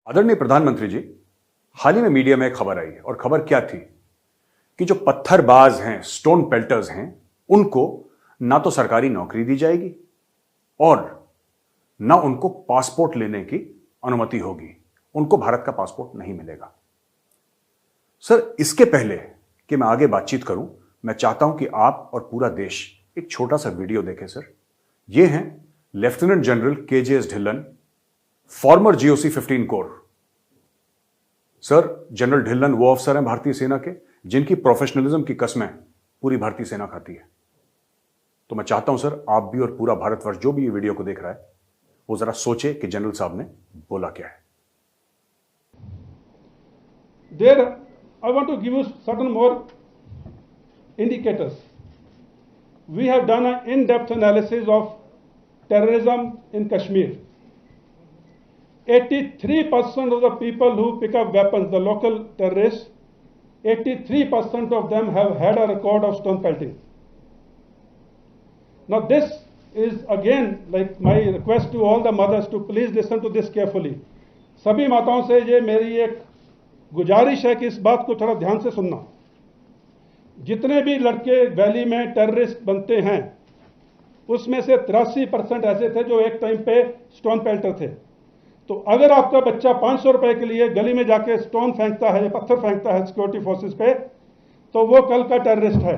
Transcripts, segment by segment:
आदरणीय प्रधानमंत्री जी, हाल ही में मीडिया में एक खबर आई और खबर क्या थी कि जो पत्थरबाज हैं, स्टोन पेल्टर्स हैं, उनको ना तो सरकारी नौकरी दी जाएगी और ना उनको पासपोर्ट लेने की अनुमति होगी। उनको भारत का पासपोर्ट नहीं मिलेगा। सर, इसके पहले कि मैं आगे बातचीत करूं, मैं चाहता हूं कि आप और पूरा देश एक छोटा सा वीडियो देखें। सर, ये हैं lieutenant general KJS Dhillon, farmer GOC 15 core. Sir, general Dhillon वो अफसर हैं भारतीय सेना के जिनकी प्रोफेशनलिज्म की कस्में पूरी भारतीय सेना खाती है। तो मैं चाहता हूं सर, आप भी और पूरा भारतवर्ष जो भी ये वीडियो को देख रहा है, वो जरा सोचे कि जनरल साहब ने बोला क्या है। There, I want to give you certain more indicators. We have done an in-depth analysis of terrorism in Kashmir. 83% of the people who pick up weapons, the local terrorists, 83% of them have had a record of stone pelting. Now this is again like my request to all the mothers to please listen to this carefully. सभी माताओं से ये मेरी एक गुजारिश है कि इस बात को थोड़ा ध्यान से सुनना। जितने भी लड़के वैली में टेररिस्ट बनते हैं उसमें से 83% ऐसे थे जो एक टाइम पे स्टोन पेल्टर थे। तो अगर आपका बच्चा 500 रुपए के लिए गली में जाके स्टोन फेंकता है या पत्थर फेंकता है सिक्योरिटी फोर्सेस पे, तो वो कल का टेररिस्ट है।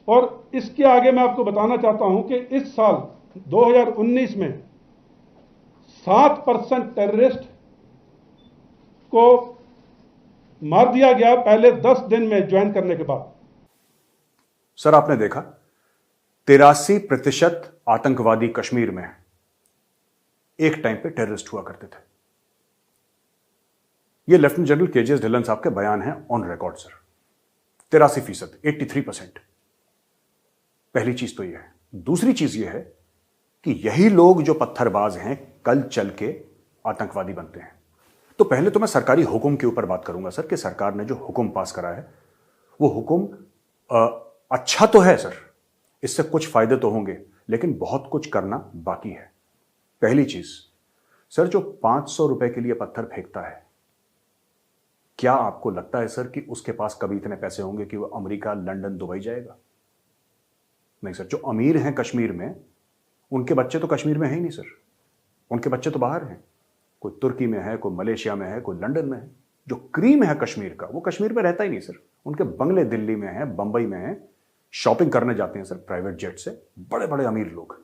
और इसके आगे मैं आपको बताना चाहता हूं कि इस साल 2019 में 7% टेररिस्ट को मार दिया गया पहले 10 दिन में ज्वाइन करने के बाद। सर, आपने देखा 83% आतंकवादी कश्मीर में एक टाइम पे टेररिस्ट हुआ करते थे। ये लेफ्टिनेंट जनरल KJS ढिल्लन साहब के बयान हैं ऑन रिकॉर्ड। सर, 83%, 83%। पहली चीज तो यह है। दूसरी चीज यह है कि यही लोग जो पत्थरबाज हैं कल चल के आतंकवादी बनते हैं। तो पहले तो मैं सरकारी हुक्म के ऊपर बात करूंगा सर, कि सरकार ने जो हुक्म पास करा है वो हुक्म अच्छा तो है सर, इससे कुछ फायदे तो होंगे, लेकिन बहुत कुछ करना बाकी है। पहली चीज सर, जो 500 रुपए के लिए पत्थर फेंकता है, क्या आपको लगता है सर कि उसके पास कभी इतने पैसे होंगे कि वो अमेरिका, लंदन, दुबई जाएगा? नहीं सर। जो अमीर हैं कश्मीर में, उनके बच्चे तो कश्मीर में है ही नहीं सर, उनके बच्चे तो बाहर हैं। कोई तुर्की में है, कोई मलेशिया में है, कोई लंदन में है। जो क्रीम है कश्मीर का, वो कश्मीर में रहता ही नहीं सर। उनके बंगले दिल्ली में है, बंबई में है, शॉपिंग करने जाते हैं सर प्राइवेट जेट से, बड़े बड़े अमीर लोग।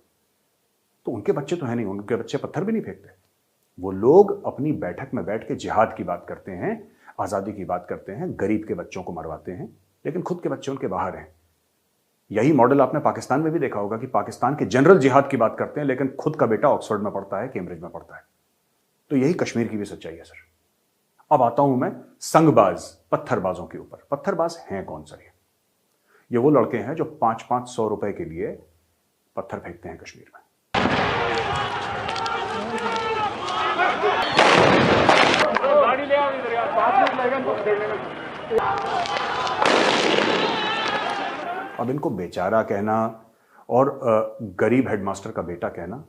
तो उनके बच्चे तो है नहीं, उनके बच्चे पत्थर भी नहीं फेंकते। वो लोग अपनी बैठक में बैठ के जिहाद की बात करते हैं, आजादी की बात करते हैं, गरीब के बच्चों को मरवाते हैं, लेकिन खुद के बच्चे उनके बाहर हैं। यही मॉडल आपने पाकिस्तान में भी देखा होगा कि पाकिस्तान के जनरल जिहाद की बात करते हैं, लेकिन खुद का बेटा ऑक्सफोर्ड में पढ़ता है, कैम्ब्रिज में पढ़ता है। तो यही कश्मीर की भी सच्चाई है सर। अब आता हूं मैं संगबाज, पत्थरबाजों के ऊपर। पत्थरबाज हैं कौन सर? ये वो लड़के हैं जो 500-500 रुपए के लिए पत्थर फेंकते हैं कश्मीर में। अब इनको बेचारा कहना और गरीब हेडमास्टर का बेटा कहना,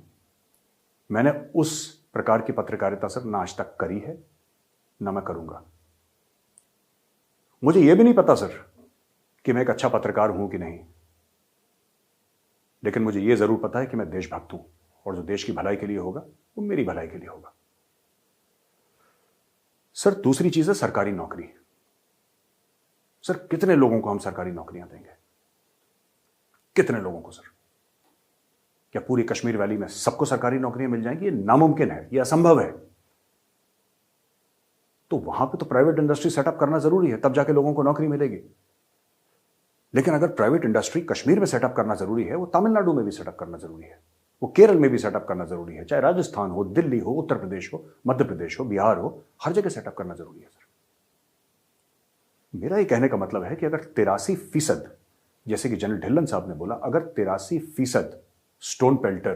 मैंने उस प्रकार की पत्रकारिता सर ना आज तक करी है, ना मैं करूंगा। मुझे यह भी नहीं पता सर कि मैं एक अच्छा पत्रकार हूं कि नहीं, लेकिन मुझे यह जरूर पता है कि मैं देशभक्त हूं और जो देश की भलाई के लिए होगा वो मेरी भलाई के लिए होगा। सर, दूसरी चीज है सरकारी नौकरी। सर, कितने लोगों को हम सरकारी नौकरियां देंगे? कितने लोगों को सर? क्या पूरी कश्मीर वैली में सबको सरकारी नौकरियां मिल जाएंगी? ये नामुमकिन है, ये असंभव है। तो वहां पे तो प्राइवेट इंडस्ट्री सेटअप करना जरूरी है, तब जाके लोगों को नौकरी मिलेगी। लेकिन अगर प्राइवेट इंडस्ट्री कश्मीर में सेटअप करना जरूरी है, वो तमिलनाडु में भी सेटअप करना जरूरी है, वो केरल में भी सेटअप करना जरूरी है, चाहे राजस्थान हो, दिल्ली हो, उत्तर प्रदेश हो, मध्य प्रदेश हो, बिहार हो, हर जगह सेटअप करना जरूरी है सर। मेरा ये कहने का मतलब है कि अगर 83%, जैसे कि जनरल ढिल्लन साहब ने बोला, अगर 83% स्टोन पेल्टर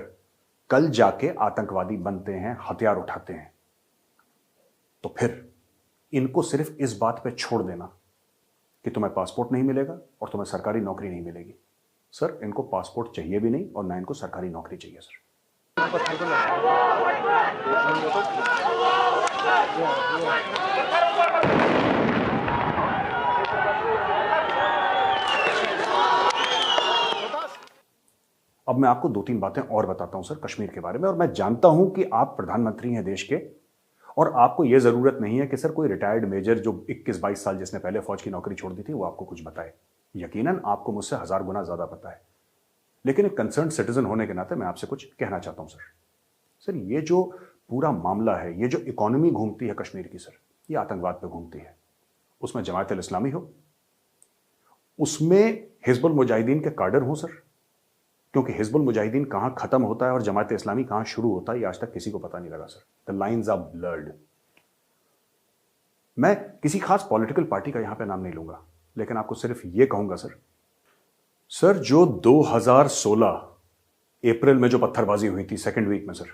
कल जाके आतंकवादी बनते हैं, हथियार उठाते हैं, तो फिर इनको सिर्फ इस बात पे छोड़ देना कि तुम्हें पासपोर्ट नहीं मिलेगा और तुम्हें सरकारी नौकरी नहीं मिलेगी। सर, इनको पासपोर्ट चाहिए भी नहीं और ना इनको सरकारी नौकरी चाहिए सर। अब मैं आपको 2-3 बातें और बताता हूं सर कश्मीर के बारे में, और मैं जानता हूं कि आप प्रधानमंत्री हैं देश के, और आपको यह जरूरत नहीं है कि सर कोई रिटायर्ड मेजर जो 21-22 साल जिसने पहले फौज की नौकरी छोड़ दी थी वो आपको कुछ बताए। यकीनन आपको मुझसे 1000 गुना ज्यादा पता है, लेकिन एक कंसर्न सिटीजन होने के नाते मैं आपसे कुछ कहना चाहता हूं सर। ये जो पूरा मामला है, ये जो इकोनॉमी घूमती है कश्मीर की सर, ये आतंकवाद पे घूमती है। उसमें जमात अल इस्लामी हो, उसमें हिजबुल मुजाहिदीन के काडर हो सर, क्योंकि हिजबुल मुजाहिदीन कहां खत्म होता है और जमात इस्लामी कहां शुरू होता है ये आज तक किसी को पता नहीं लगा sir. The lines are blurred. मैं किसी खास पॉलिटिकल पार्टी का यहां पे नाम नहीं लूंगा, लेकिन आपको सिर्फ ये कहूंगा सर जो 2016 अप्रैल में जो पत्थरबाजी हुई थी सेकेंड वीक में सर,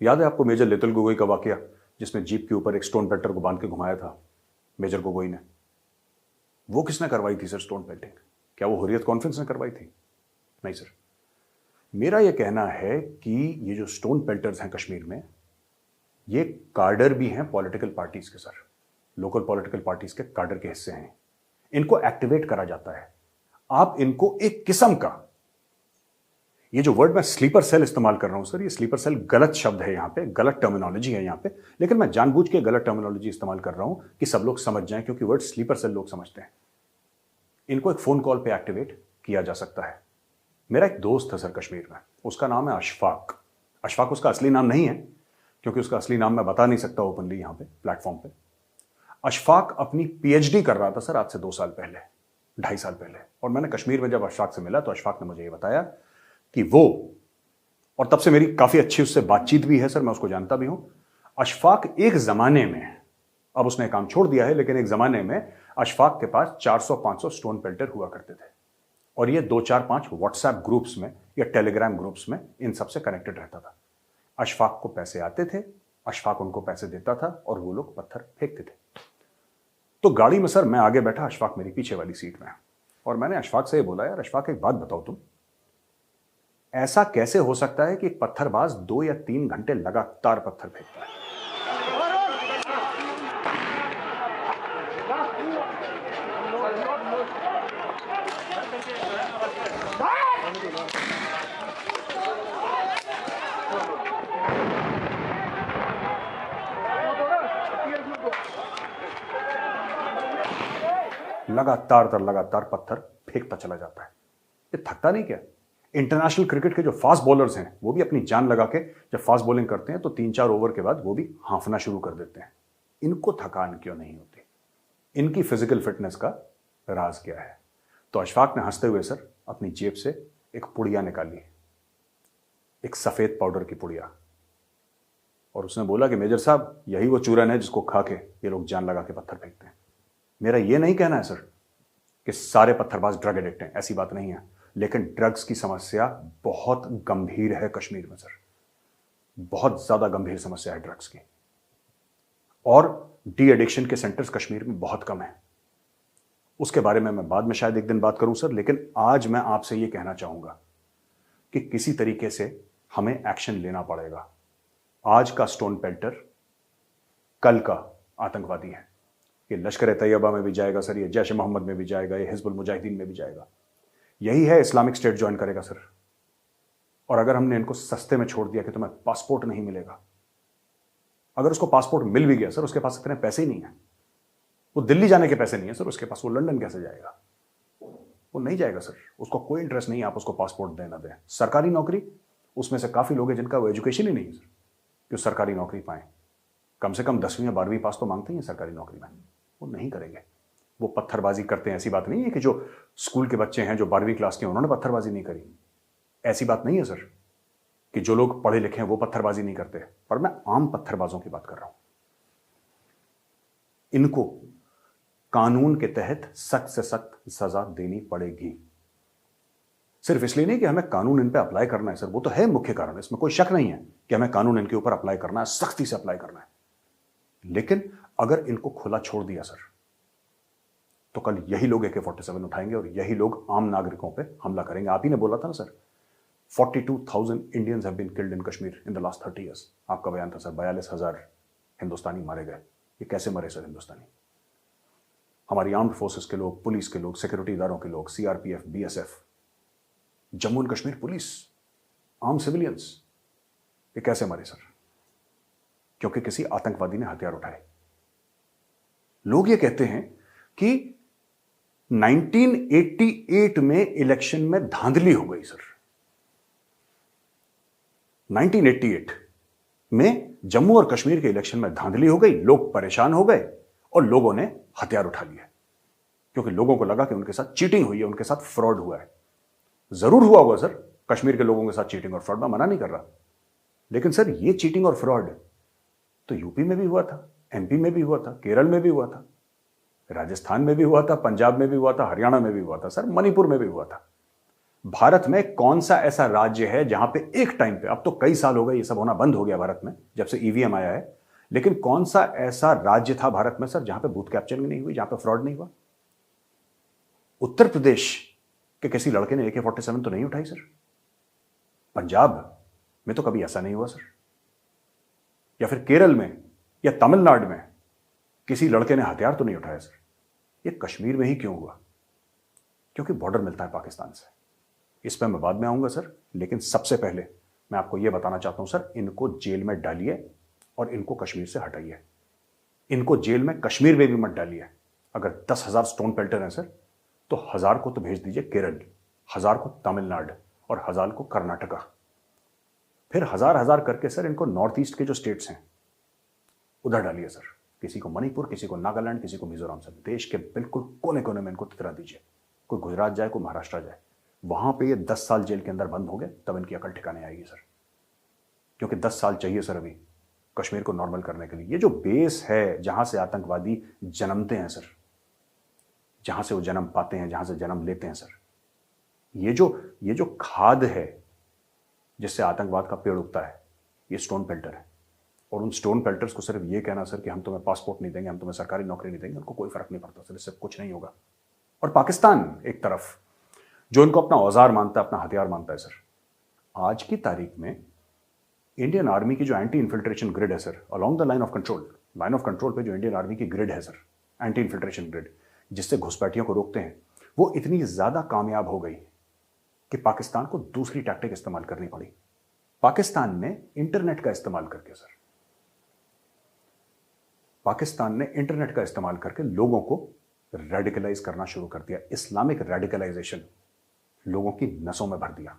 याद है आपको मेजर लिटिल गोगोई का वाकया, जिसमें जीप के ऊपर एक स्टोन पेल्टर को बांध के घुमाया था मेजर गोगोई ने? वो किसने करवाई थी सर स्टोन पेल्टिंग? क्या वो हुर्रियत कॉन्फ्रेंस ने करवाई थी? नहीं सर। मेरा यह कहना है कि ये जो स्टोन पेल्टर्स हैं कश्मीर में, ये कार्डर भी हैं पॉलिटिकल पार्टीज के सर, लोकल पॉलिटिकल पार्टीज के कार्डर के हिस्से हैं। इनको एक्टिवेट करा जाता है। आप इनको एक किस्म का, ये जो वर्ड मैं स्लीपर सेल इस्तेमाल कर रहा हूं सर, ये स्लीपर सेल गलत शब्द है, यहां पे गलत टर्मिनोलॉजी है यहां पे, लेकिन मैं जानबूझ के गलत टर्मिनोलॉजी इस्तेमाल कर रहा हूं कि सब लोग समझ जाएं, क्योंकि वर्ड स्लीपर सेल लोग समझते हैं। इनको एक फोन कॉल पे एक्टिवेट किया जा सकता है। मेरा एक दोस्त है सर कश्मीर में, उसका नाम है अशफाक। अशफाक उसका असली नाम नहीं है, क्योंकि उसका असली नाम मैं बता नहीं सकता ओपनली यहां पे प्लेटफॉर्म पे। अशफाक अपनी पीएचडी कर रहा था सर आज से 2 साल पहले, 2.5 साल पहले, और मैंने कश्मीर में जब अशफाक से मिला तो अशफाक ने मुझे ये बताया कि वो, और तब से मेरी काफी अच्छी उससे बातचीत भी है सर, मैं उसको जानता भी हूं। अशफाक एक जमाने में, अब उसने काम छोड़ दिया है, लेकिन एक जमाने में अशफाक के पास 400-500 स्टोन पेल्टर हुआ करते थे, और ये 2-4-5 व्हाट्सएप ग्रुप्स में या टेलीग्राम ग्रुप्स में इन सब से कनेक्टेड रहता था। अशफाक को पैसे आते थे, अशफाक उनको पैसे देता था, और वो लोग पत्थर फेंकते थे। तो गाड़ी में सर मैं आगे बैठा, अशफाक मेरी पीछे वाली सीट में, और मैंने अशफाक से ये बोला, यार अशफाक एक बात बताओ, तुम ऐसा कैसे हो सकता है कि एक पत्थरबाज 2 या 3 घंटे लगातार पत्थर फेंकता है? लगातार पत्थर फेंकता चला जाता है। ये थकता नहीं क्या? इंटरनेशनल क्रिकेट के जो फास्ट बॉलर्स हैं वो भी अपनी जान लगा के जब फास्ट बॉलिंग करते हैं तो 3-4 ओवर के बाद वो भी हांफना शुरू कर देते हैं। इनको थकान क्यों नहीं होती? इनकी फिजिकल फिटनेस का राज क्या है? तो अशफाक ने हंसते हुए सर अपनी जेब से एक पुड़िया निकाली, एक सफेद पाउडर की पुड़िया, और उसने बोला कि मेजर साहब यही वो चूरन है जिसको खा के ये लोग जान लगा के पत्थर फेंकते हैं। मेरा ये नहीं कहना है सर कि सारे पत्थरबाज ड्रग एडिक्ट हैं, ऐसी बात नहीं है, लेकिन ड्रग्स की समस्या बहुत गंभीर है कश्मीर में सर, बहुत ज्यादा गंभीर समस्या है ड्रग्स की, और डी एडिक्शन के सेंटर्स कश्मीर में बहुत कम है। उसके बारे में मैं बाद में शायद एक दिन बात करूं सर, लेकिन आज मैं आपसे यह कहना चाहूंगा कि किसी तरीके से हमें एक्शन लेना पड़ेगा। आज का स्टोन पेल्टर कल का आतंकवादी है। ये लश्कर तैयबा में भी जाएगा सर, ये जैश मोहम्मद में भी जाएगा, ये हिजबुल मुजाहिदीन में भी जाएगा। यही है इस्लामिक स्टेट ज्वाइन करेगा सर। और अगर हमने इनको सस्ते में छोड़ दिया कि तुम्हें पासपोर्ट नहीं मिलेगा, अगर उसको पासपोर्ट मिल भी गया सर, उसके पास इतने पैसे ही नहीं है, वो दिल्ली जाने के पैसे नहीं है सर उसके पास, वो लंदन कैसे जाएगा? वो नहीं जाएगा सर, उसको कोई इंटरेस्ट नहीं है आप उसको पासपोर्ट देना दें। सरकारी नौकरी, उसमें से काफी लोग हैं जिनका वो एजुकेशन ही नहीं है सर कि सरकारी नौकरी पाएं, कम से कम 10वीं या 12वीं पास तो मांगते हैं सरकारी नौकरी में, वो नहीं करेंगे। वो पत्थरबाजी करते हैं, ऐसी बात नहीं है कि जो स्कूल के बच्चे हैं जो 12वीं क्लास के उन्होंने पत्थरबाजी नहीं करी, ऐसी बात नहीं है सर कि जो लोग पढ़े लिखे हैं वो पत्थरबाजी नहीं करते, पर मैं आम पत्थरबाजों की बात कर रहा हूं। इनको कानून के तहत सख्त से सख्त सजा देनी पड़ेगी। सिर्फ इसलिए नहीं कि हमें कानून इन पे अप्लाई करना है सर, वो तो है मुख्य कारण, इसमें कोई शक नहीं है कि हमें कानून इनके ऊपर अप्लाई करना है, सख्ती से अप्लाई करना है, लेकिन अगर इनको खुला छोड़ दिया सर तो कल यही लोग AK-47 उठाएंगे और यही लोग आम नागरिकों पे हमला करेंगे। आप ही ने बोला था ना sir, 42,000 Indians have been killed in Kashmir in the last 30 years. आपका बयान था सर 42,000 हिंदुस्तानी मारे गए। ये कैसे मरे सर हिंदुस्तानी? हमारी आर्म्ड फोर्सेस के लोग, पुलिस के लोग, सिक्योरिटी इदारों के लोग, CRPF, BSF, Jammu and Kashmir police, arm civilians, ये कैसे मरे सर? क्योंकि किसी आतंकवादी ने हथियार उठाए। लोग ये कहते हैं कि 1988 में इलेक्शन में धांधली हो गई सर। 1988 में जम्मू और कश्मीर के इलेक्शन में धांधली हो गई, लोग परेशान हो गए और लोगों ने हथियार उठा लिए, क्योंकि लोगों को लगा कि उनके साथ चीटिंग हुई है, उनके साथ फ्रॉड हुआ है। जरूर हुआ होगा सर कश्मीर के लोगों के साथ चीटिंग और फ्रॉड, मैं मना नहीं कर रहा, लेकिन सर ये चीटिंग और फ्रॉड तो यूपी में भी हुआ था, एमपी में भी हुआ था, केरल में भी हुआ था, राजस्थान में भी हुआ था, पंजाब में भी हुआ था, हरियाणा में भी हुआ था सर, मणिपुर में भी हुआ था। भारत में कौन सा ऐसा राज्य है जहां पे एक टाइम पे, अब तो कई साल हो गए ये सब होना बंद हो गया भारत में जब से ईवीएम आया है, लेकिन कौन सा ऐसा राज्य था भारत में सर जहां पे बूथ कैप्चरिंग नहीं हुई, जहां पे फ्रॉड नहीं हुआ? उत्तर प्रदेश के किसी लड़के ने AK-47 तो नहीं उठाई सर। पंजाब में तो कभी ऐसा नहीं हुआ सर। या फिर केरल में या तमिलनाडु में किसी लड़के ने हथियार तो नहीं उठाया सर। ये कश्मीर में ही क्यों हुआ? क्योंकि बॉर्डर मिलता है पाकिस्तान से। इस पर मैं बाद में आऊंगा सर, लेकिन सबसे पहले मैं आपको यह बताना चाहता हूं सर, इनको जेल में डालिए और इनको कश्मीर से हटाइए। इनको जेल में कश्मीर में भी मत डालिए। अगर 10,000 स्टोन पेल्टर हैं सर, तो 1,000 को तो भेज दीजिए केरल, 1,000 को तमिलनाडु और 1,000 को कर्नाटका। फिर 1,000 करके सर इनको नॉर्थ ईस्ट के जो स्टेट्स हैं उधर डालिए सर। किसी को मणिपुर, किसी को नागालैंड, किसी को मिजोरम सर। देश के बिल्कुल कोने कोने में इनको तितरा दीजिए। कोई गुजरात जाए, कोई महाराष्ट्र जाए, वहां पे ये 10 साल जेल के अंदर बंद हो गए, तब इनकी अकल ठिकाने आएगी सर। क्योंकि 10 साल चाहिए सर अभी कश्मीर को नॉर्मल करने के लिए। ये जो बेस है जहां से आतंकवादी जन्मते हैं सर, जहां से वो जन्म पाते हैं, जहां से जन्म लेते हैं सर, ये जो खाद है जिससे आतंकवाद का पेड़ उगता है, ये स्टोन पेल्टर है। और उन स्टोन पेल्टर्स को सिर्फ ये कहना सर कि हम तुम्हें पासपोर्ट नहीं देंगे, हम तुम्हें सरकारी नौकरी नहीं देंगे, उनको कोई फर्क नहीं पड़ता सर, इससे कुछ नहीं होगा। और पाकिस्तान एक तरफ जो इनको अपना औजार मानता है, अपना हथियार मानता है सर, आज की तारीख में इंडियन आर्मी की जो एंटी इन्फिल्ट्रेशन ग्रिड है sir, along the line of control पे जो इंडियन आर्मी की ग्रिड है सर, एंटी इन्फिल्ट्रेशन ग्रिड, जिससे घुसपैठियों को रोकते हैं, वो इतनी ज्यादा कामयाब हो गई कि पाकिस्तान को दूसरी टैक्टिक इस्तेमाल करनी पड़ी। पाकिस्तान ने इंटरनेट का इस्तेमाल करके सर, पाकिस्तान ने इंटरनेट का इस्तेमाल करके लोगों को रेडिकलाइज करना शुरू कर दिया। इस्लामिक रेडिकलाइजेशन लोगों की नसों में भर दिया।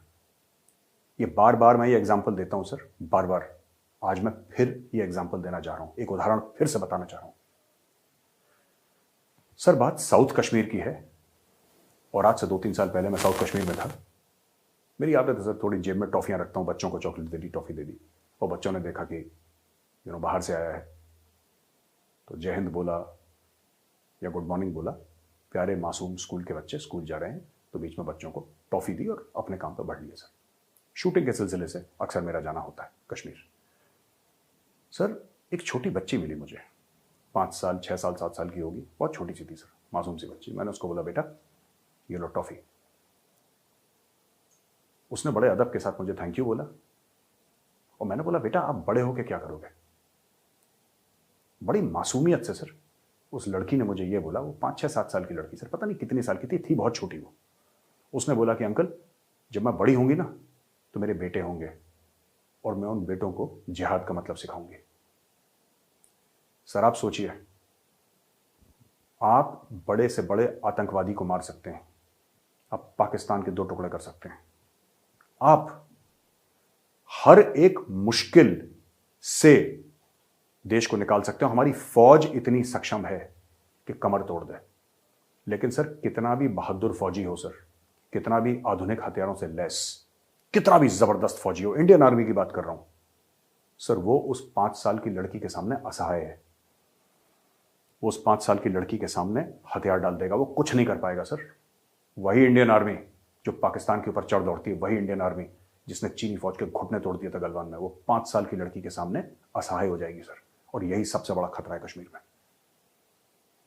ये बार बार मैं ये एग्जांपल देता हूं सर, बार बार। आज मैं फिर ये एग्जांपल देना चाह रहा हूं, एक उदाहरण फिर से बताना चाह रहा हूं सर। बात साउथ कश्मीर की है और आज से 2-3 साल पहले मैं साउथ कश्मीर में था। मेरी आदत है सर, थोड़ी जेब में टॉफियां रखता हूं, बच्चों को चॉकलेट दे दी, टॉफी दे दी, और बच्चों ने देखा कि बाहर से आया है तो जय हिंद बोला या गुड मॉर्निंग बोला। प्यारे मासूम स्कूल के बच्चे स्कूल जा रहे हैं, तो बीच में बच्चों को टॉफी दी और अपने काम पर बढ़ लिए सर। शूटिंग के सिलसिले से अक्सर मेरा जाना होता है कश्मीर। सर एक छोटी बच्ची मिली मुझे, 5 साल, 6 साल, 7 साल की होगी, बहुत छोटी सी थी सर, मासूम सी बच्ची। मैंने उसको बोला, बेटा ये लो टॉफी। उसने बड़े अदब के साथ मुझे थैंक यू बोला और मैंने बोला, बेटा आप बड़े होके क्या करोगे? बड़ी मासूमियत से सर उस लड़की ने मुझे ये बोला, वो 5, 6, 7 साल की लड़की सर, पता नहीं कितने साल की थी बहुत छोटी वो। उसने बोला कि अंकल जब मैं बड़ी होंगी ना तो मेरे बेटे होंगे और मैं उन बेटों को जिहाद का मतलब सिखाऊंगी। सर आप सोचिए, आप बड़े से बड़े आतंकवादी को मार सकते हैं, आप पाकिस्तान के 2 टुकड़े कर सकते हैं, आप हर एक मुश्किल से देश को निकाल सकते हो। हमारी फौज इतनी सक्षम है कि कमर तोड़ दे। लेकिन सर कितना भी बहादुर फौजी हो सर, कितना भी आधुनिक हथियारों से लैस, कितना भी जबरदस्त फौजी हो, इंडियन आर्मी की बात कर रहा हूं सर, वो उस 5 साल की लड़की के सामने असहाय है। वो उस 5 साल की लड़की के सामने हथियार डाल देगा, वो कुछ नहीं कर पाएगा सर। वही इंडियन आर्मी जो पाकिस्तान के ऊपर चढ़ दौड़ती है, वही इंडियन आर्मी जिसने चीनी फौज के घुटने तोड़ दिए थे गलवान में, वो 5 साल की लड़की के सामने असहाय हो जाएगी सर। और यही सबसे बड़ा खतरा है कश्मीर में।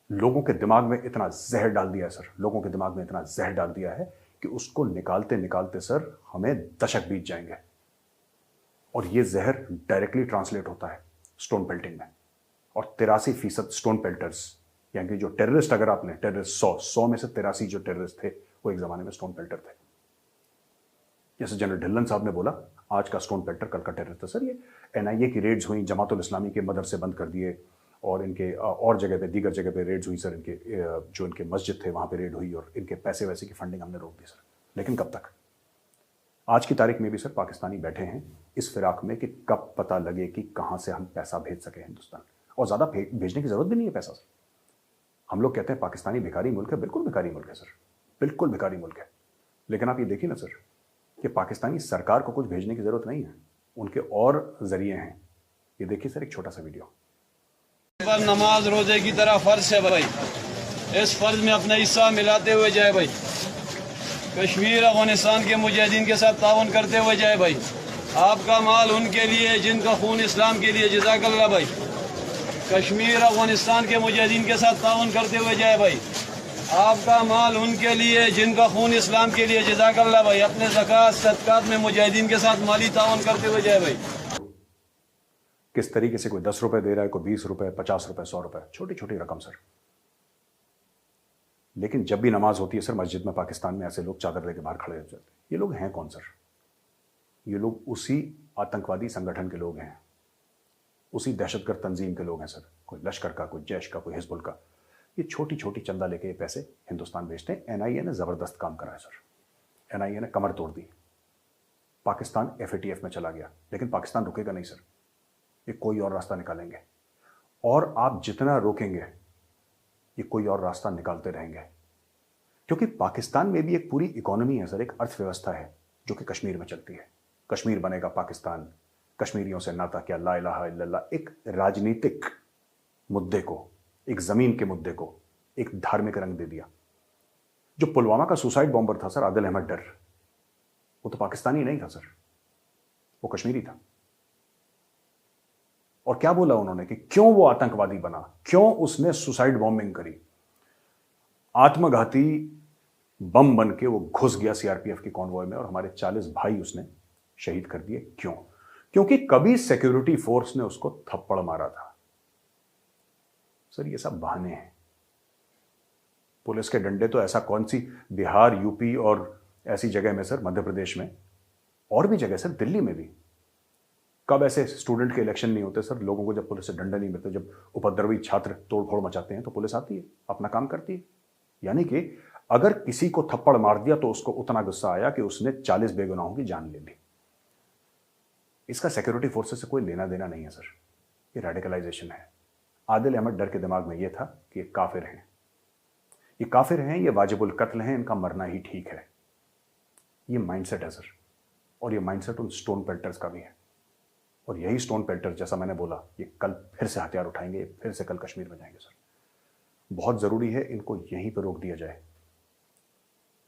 लोगों के दिमाग में इतना जहर डाल दिया है सर, लोगों के दिमाग में इतना जहर डाल दिया है कि उसको निकालते निकालते सर हमें दशक बीत जाएंगे। और ये जहर डायरेक्टली ट्रांसलेट होता है स्टोन पेल्टिंग में। और 83% स्टोन पेल्टर्स, यानी कि जो टेररिस्ट, अगर आपने टेररिस्ट 100 में से 83 जो टेररिस्ट थे वो एक जमाने में स्टोन पेल्टर थे। जैसे जनरल ढिल्लन साहब ने बोला, आज का स्टोन पेल्टर कल का टेररिस्ट था। सर ये एनआईए की रेड्स हुई, जमातुल इस्लामी के मदरसे बंद कर दिए, और इनके और जगह पे, दीगर जगह पे रेड्स हुई सर। इनके जो इनके मस्जिद थे वहाँ पे रेड हुई, और इनके पैसे वैसे की फंडिंग हमने रोक दी सर। लेकिन कब तक? आज की तारीख में भी सर पाकिस्तानी बैठे हैं इस फिराक में कि कब पता लगे कि कहाँ से हम पैसा भेज सके हिंदुस्तान। और ज़्यादा भेजने की ज़रूरत भी नहीं है पैसा सर। हम लोग कहते हैं पाकिस्तानी भिखारी मुल्क है, बिल्कुल भिखारी मुल्क है सर, बिल्कुल भिखारी मुल्क है। लेकिन आप ये देखिए ना सर कि पाकिस्तानी सरकार को कुछ भेजने की ज़रूरत नहीं है, उनके और ज़रिए हैं। ये देखिए सर एक छोटा सा वीडियो। पर नमाज रोजे की तरह फर्ज है भाई, इस फर्ज में अपना हिस्सा मिलाते हुए जाए भाई। कश्मीर अफगानिस्तान के मुजाहिदीन के साथ ताउन करते हुए जाए भाई। आपका माल उनके लिए जिनका खून इस्लाम के लिए, जज़ाकल्लाह भाई। कश्मीर अफगानिस्तान के मुजाहिदीन के साथ ताउन करते हुए जाए भाई। आपका माल उनके लिए जिनका खून इस्लाम के लिए, जज़ाकल्लाह भाई। अपने ज़कात सदकात में मुजाहिदीन के साथ माली ताउन करते हुए जाए भाई। किस तरीके से कोई 10 रुपए दे रहा है, कोई 20 रुपए, 50 रुपए, 100 रुपए, छोटी छोटी रकम सर। लेकिन जब भी नमाज होती है सर मस्जिद में पाकिस्तान में, ऐसे लोग चादर लेके बाहर खड़े हो जाते हैं। ये लोग हैं कौन सर? ये लोग उसी आतंकवादी संगठन के लोग हैं, उसी दहशतगर्द तंजीम के लोग हैं सर। कोई लश्कर का, कोई जैश का, कोई हिजबुल का। ये छोटी छोटी चंदा लेके ये पैसे हिंदुस्तान भेजते हैं। एनआईए ने ज़बरदस्त काम करा है सर। एनआईए ने कमर तोड़ दी। पाकिस्तान एफएटीएफ में चला गया, लेकिन पाकिस्तान रुकेगा नहीं सर। ये कोई और रास्ता निकालेंगे, और आप जितना रोकेंगे ये कोई और रास्ता निकालते रहेंगे। क्योंकि पाकिस्तान में भी एक पूरी इकोनॉमी है सर, एक अर्थव्यवस्था है जो कि कश्मीर में चलती है। कश्मीर बनेगा पाकिस्तान, कश्मीरियों से नाता क्या, ला इलाहा इल्लल्लाह। एक राजनीतिक मुद्दे को, एक जमीन के मुद्दे को एक धार्मिक रंग दे दिया। जो पुलवामा का सुसाइड बॉम्बर था सर, आदिल अहमद डर, वो तो पाकिस्तानी नहीं था सर, वो कश्मीरी था। और क्या बोला उन्होंने कि क्यों वो आतंकवादी बना, क्यों उसने सुसाइड बॉम्बिंग करी। आत्मघाती बम बन के वो घुस गया सीआरपीएफ की कॉन्वॉय में, और हमारे 40 भाई उसने शहीद कर दिए। क्यों? क्योंकि कभी सिक्योरिटी फोर्स ने उसको थप्पड़ मारा था। सर ये सब बहाने हैं। पुलिस के डंडे तो ऐसा कौन सी बिहार, यूपी और ऐसी जगह में सर, मध्य प्रदेश में, और भी जगह सर, दिल्ली में भी, कब ऐसे स्टूडेंट के इलेक्शन नहीं होते सर? लोगों को जब पुलिस से डंडे नहीं मिलते, जब उपद्रवी छात्र तोड़फोड़ मचाते हैं तो पुलिस आती है, अपना काम करती है। यानी कि अगर किसी को थप्पड़ मार दिया तो उसको उतना गुस्सा आया कि उसने 40 बेगुनाहों की जान ले ली। इसका सिक्योरिटी फोर्सेस से कोई लेना देना नहीं है सर, ये रेडिकलाइजेशन है। आदिल अहमद डर के दिमाग में यह था कि ये काफिर हैं, ये काफिर हैं, ये वाजिबुल कत्ल हैं, इनका मरना ही ठीक है। ये माइंडसेट है सर, और ये माइंडसेट उन स्टोन पेल्टर्स का भी है। और यही स्टोन पेल्टर, जैसा मैंने बोला, ये कल फिर से हथियार उठाएंगे, फिर से कल कश्मीर में जाएंगे सर। बहुत ज़रूरी है इनको यहीं पर रोक दिया जाए।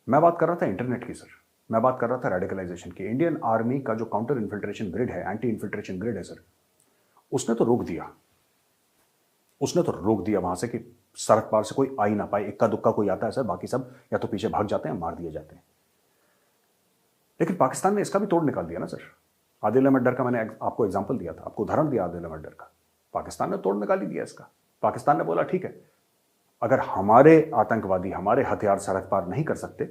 मैं बात कर रहा था इंटरनेट की सर, मैं बात कर रहा था रेडिकलाइजेशन की। इंडियन आर्मी का जो काउंटर इन्फिल्ट्रेशन ग्रिड है, एंटी इन्फिल्ट्रेशन ग्रिड है सर, उसने तो रोक दिया, उसने तो रोक दिया वहां से कि सरहद पार से कोई आ ही ना पाए। इक्का दुक्का कोई आता है सर, बाकी सब या तो पीछे भाग जाते हैं, मार दिए जाते हैं। लेकिन पाकिस्तान ने इसका भी तोड़ निकाल दिया ना सर। आदिल अहमद डर का मैंने आपको एग्जाम्पल दिया था, आपको उदाहरण दिया आदिल अहमद डर का। पाकिस्तान ने तोड़ निकाल दिया इसका। पाकिस्तान ने बोला ठीक है, अगर हमारे आतंकवादी हमारे हथियार सरहद पार नहीं कर सकते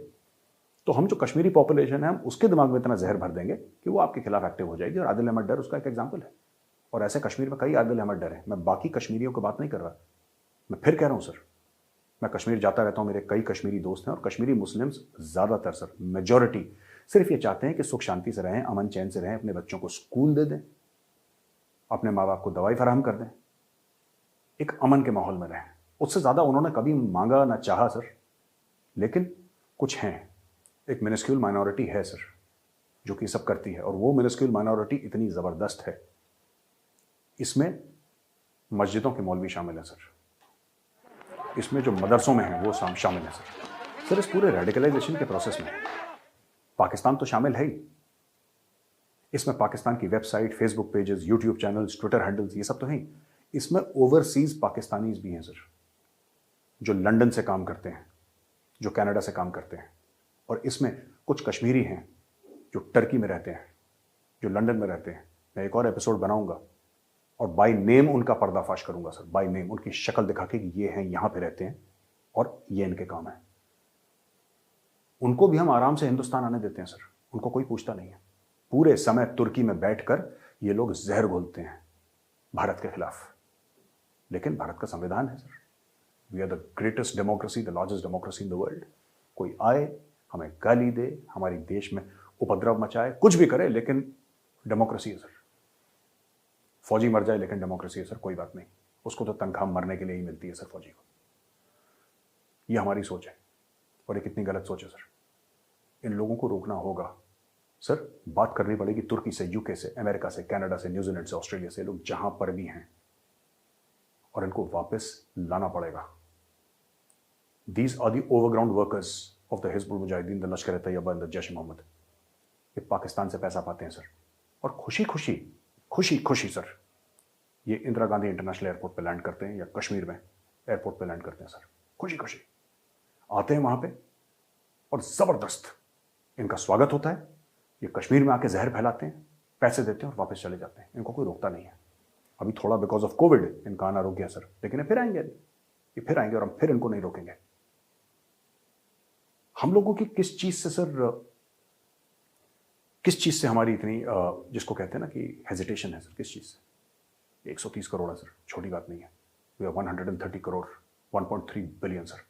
तो हम जो कश्मीरी पॉपुलेशन है, हम उसके दिमाग में इतना जहर भर देंगे कि वो आपके खिलाफ एक्टिव हो जाएगी। और आदिल अहमद डर उसका एक एग्जाम्पल है। और ऐसे कश्मीर में कई आदिल अहमद डर है। मैं बाकी कश्मीरियों की बात नहीं कर रहा, मैं फिर कह रहा हूं सर, मैं कश्मीर जाता रहता हूं, मेरे कई कश्मीरी दोस्त हैं, और कश्मीरी मुस्लिम्स ज़्यादातर सर, मेजॉरिटी सिर्फ ये चाहते हैं कि सुख शांति से रहें, अमन चैन से रहें, अपने बच्चों को स्कूल दे दें, अपने माँ बाप को दवाई फराहम कर दें, एक अमन के माहौल में रहें। उससे ज़्यादा उन्होंने कभी मांगा ना चाहा सर। लेकिन कुछ हैं, एक मिनिस्क्यूल माइनॉरिटी है सर जो कि सब करती है, और वो मिनिस्क्यूल माइनॉरिटी इतनी ज़बरदस्त है, इसमें मस्जिदों के मौलवी शामिल हैं सर, इसमें जो मदरसों में हैं वो शामिल हैं सर। सर इस पूरे रेडिकलाइजेशन के प्रोसेस में पाकिस्तान तो शामिल है ही। इसमें पाकिस्तान की website, Facebook pages, YouTube channels, Twitter handles, ये सब तो हैं। इसमें ओवरसीज पाकिस्तानीज भी हैं सर, जो लंदन से काम करते हैं, जो कनाडा से काम करते हैं। और इसमें कुछ कश्मीरी हैं जो टर्की में रहते हैं, जो लंदन में रहते हैं। मैं एक और एपिसोड बनाऊंगा और बाय नेम उनका पर्दाफाश करूंगा सर, बाय नेम उनकी शक्ल दिखा के कि ये हैं, यहां पे रहते हैं और ये इनके काम है। उनको भी हम आराम से हिंदुस्तान आने देते हैं सर, उनको कोई पूछता नहीं है। पूरे समय तुर्की में बैठकर ये लोग जहर घोलते हैं भारत के खिलाफ, लेकिन भारत का संविधान है sir. We are the greatest democracy, the largest democracy in the world. कोई आए, हमें गाली दे, हमारी देश में उपद्रव मचाए, कुछ भी करे, लेकिन डेमोक्रेसी है सर। फौजी मर जाए लेकिन डेमोक्रेसी है सर, कोई बात नहीं, उसको तो तनख्वाह मरने के लिए ही मिलती है सर फौजी को। ये हमारी सोच है और ये कितनी गलत सोच है सर। इन लोगों को रोकना होगा सर। बात करनी पड़ेगी तुर्की से, यूके से, अमेरिका से, कनाडा से, न्यूजीलैंड से, ऑस्ट्रेलिया से, लोग जहां पर भी हैं, और इनको वापस लाना पड़ेगा। These are the overground workers of the Hizbul Mujahideen, the Lashkar e Taiba and the Jaish e Mohammed. ये पाकिस्तान से पैसा पाते हैं सर, और खुशी खुशी सर ये इंदिरा गांधी इंटरनेशनल एयरपोर्ट पे लैंड करते हैं या कश्मीर में एयरपोर्ट पे लैंड करते हैं सर। खुशी आते हैं वहां पे और जबरदस्त इनका स्वागत होता है। ये कश्मीर में आके जहर फैलाते हैं, पैसे देते हैं और वापस चले जाते हैं। इनको कोई रोकता नहीं है। अभी थोड़ा बिकॉज ऑफ कोविड इनका आना रुक गया सर, लेकिन ये फिर आएंगे और हम फिर इनको नहीं रोकेंगे। हम लोगों की किस चीज से सर, किस चीज से हमारी इतनी जिसको कहते हैं ना कि हेजिटेशन है सर, किस चीज से? 130 करोड़ है सर, छोटी बात नहीं है। We are 130 crore, 1.3 billion sir.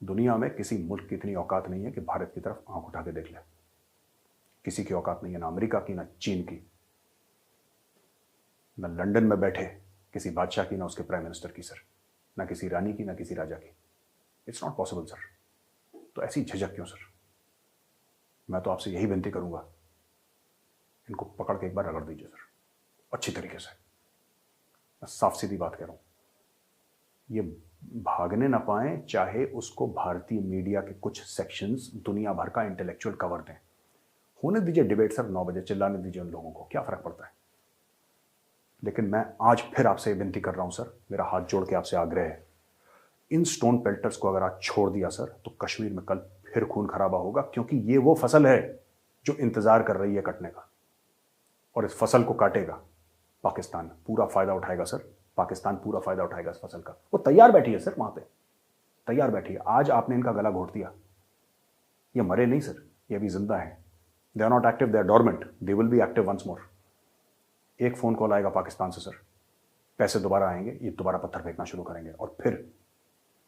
दुनिया में किसी मुल्क की इतनी औकात नहीं है कि भारत की तरफ आंख उठा के देख ले। किसी की औकात नहीं है, ना अमेरिका की, ना चीन की, ना लंदन में बैठे किसी बादशाह की, ना उसके प्राइम मिनिस्टर की सर, ना किसी रानी की, ना किसी राजा की। It's not possible sir. तो ऐसी झिझक क्यों सर? मैं तो आपसे यही विनती करूंगा, इनको पकड़ के एक बार रगड़ दीजिए सर, अच्छी तरीके से। मैं साफ सीधी बात कह रहा हूं, ये भागने ना पाए, चाहे उसको भारतीय मीडिया के कुछ सेक्शंस दुनिया भर का इंटेलेक्चुअल कवर दें। होने दीजिए डिबेट सर, 9 बजे चिल्लाने दीजिए उन लोगों को, क्या फर्क पड़ता है। लेकिन मैं आज फिर आपसे विनती कर रहा हूं सर, मेरा हाथ जोड़ के आपसे आग्रह है, इन स्टोन पेल्टर्स को अगर आज छोड़ दिया सर तो कश्मीर में कल फिर खून खराबा होगा, क्योंकि ये वो फसल है जो इंतजार कर रही है कटने का, और इस फसल को काटेगा पाकिस्तान, पूरा फायदा उठाएगा सर। पाकिस्तान पूरा फायदा उठाएगा इस फसल का। वो तैयार बैठी है सर, वहां पे तैयार बैठी है। आज आपने इनका गला घोट दिया, ये मरे नहीं सर, ये अभी जिंदा है। They are not active, they are dormant, they will be active once more. एक फोन कॉल आएगा पाकिस्तान से सर, पैसे दोबारा आएंगे, ये दोबारा पत्थर फेंकना शुरू करेंगे, और फिर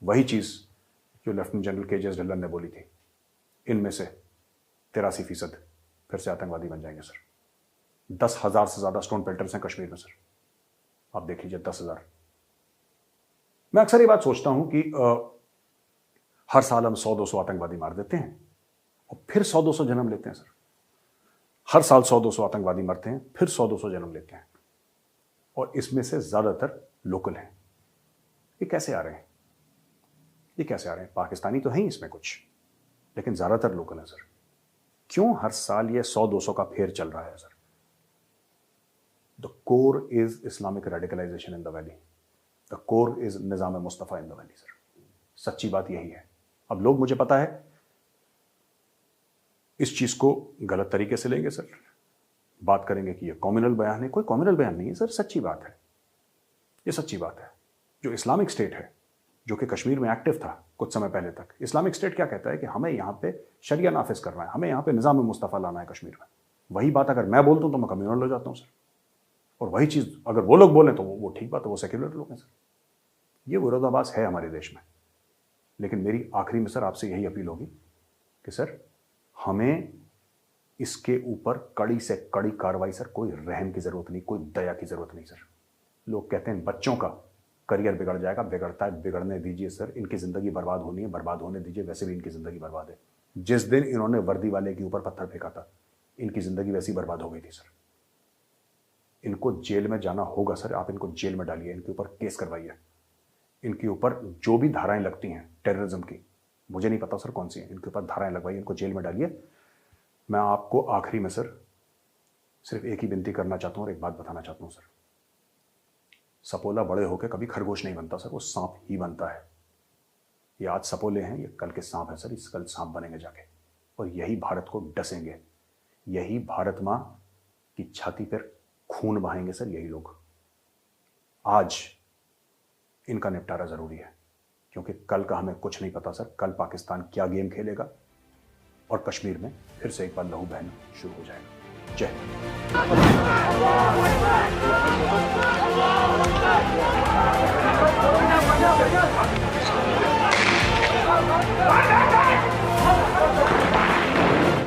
वही चीज जो लेफ्टिनेंट जनरल के.जे. ढिल्लन ने बोली थी, इनमें से 83% फिर से आतंकवादी बन जाएंगे सर। 10,000 से ज्यादा स्टोन पेल्टर्स हैं कश्मीर में सर, आप देख लीजिए 10,000। मैं अक्सर ये बात सोचता हूं कि हर साल हम 100-200 आतंकवादी मार देते हैं और फिर 100-200 जन्म लेते हैं सर। हर साल 100-200 आतंकवादी मरते हैं, फिर 100-200 जन्म लेते हैं, और इसमें से ज्यादातर लोकल हैं। ये कैसे आ रहे हैं? ये कैसे आ रहे हैं? पाकिस्तानी तो हैं इसमें कुछ, लेकिन ज्यादातर लोकल हैं सर। क्यों हर साल ये 100-200 का फेर चल रहा है sir? The core is Islamic radicalisation in the valley, the core is Nizam Mustafa in the valley sir. सच्ची बात यही है। अब लोग, मुझे पता है, इस चीज को गलत तरीके से लेंगे सर, बात करेंगे कि ये कॉम्युनल बयान है। कोई कॉम्युनल बयान नहीं है सर, सच्ची बात है, ये सच्ची बात है। जो इस्लामिक स्टेट है, जो कि कश्मीर में एक्टिव था कुछ समय पहले तक, इस्लामिक स्टेट क्या कहता है कि हमें यहाँ पे शरिया नाफिज करना है, हमें यहाँ पे निजाम मुस्तफा लाना है कश्मीर में। वही बात अगर मैं बोलता हूँ तो मैं कम्युनल हो जाता हूँ सर, और वही चीज अगर वो लोग बोलें तो वो ठीक बात है, वो सेक्युलर लोग हैं सर। ये विरोधाभास है हमारे देश में। लेकिन मेरी आखिरी में सर आपसे यही अपील होगी कि सर हमें इसके ऊपर कड़ी से कड़ी कार्रवाई सर, कोई रहम की जरूरत नहीं, कोई दया की जरूरत नहीं सर। लोग कहते हैं बच्चों का करियर बिगड़ जाएगा, बिगड़ता है, बिगड़ने दीजिए सर। इनकी जिंदगी बर्बाद होनी है, बर्बाद होने दीजिए, वैसे भी इनकी जिंदगी बर्बाद है। जिस दिन इन्होंने वर्दी वाले के ऊपर पत्थर फेंका था, इनकी जिंदगी वैसी बर्बाद हो गई थी सर। इनको जेल में जाना होगा सर, आप इनको जेल में डालिए, इनके ऊपर केस करवाइए, इनके ऊपर जो भी धाराएं लगती हैं टेररिज्म की, मुझे नहीं पता सर कौन सी हैं, इनके ऊपर धाराएं लगवाइए, इनको जेल में डालिए। मैं आपको आखिरी में सर सिर्फ एक ही विनती करना चाहता हूं और एक बात बताना चाहता हूं सर। सपोला बड़े होकर कभी खरगोश नहीं बनता सर, वो सांप ही बनता है। ये आज सपोले हैं, ये कल के सांप हैं सर, इस कल सांप बनेंगे जाके, और यही भारत को डसेंगे, यही भारत माँ की छाती पर खून बहाएंगे सर यही लोग। आज इनका निपटारा जरूरी है, क्योंकि कल का हमें कुछ नहीं पता सर। कल पाकिस्तान क्या गेम खेलेगा और कश्मीर में फिर से एक बार लहू बहना शुरू हो जाएगा। जय हिंद।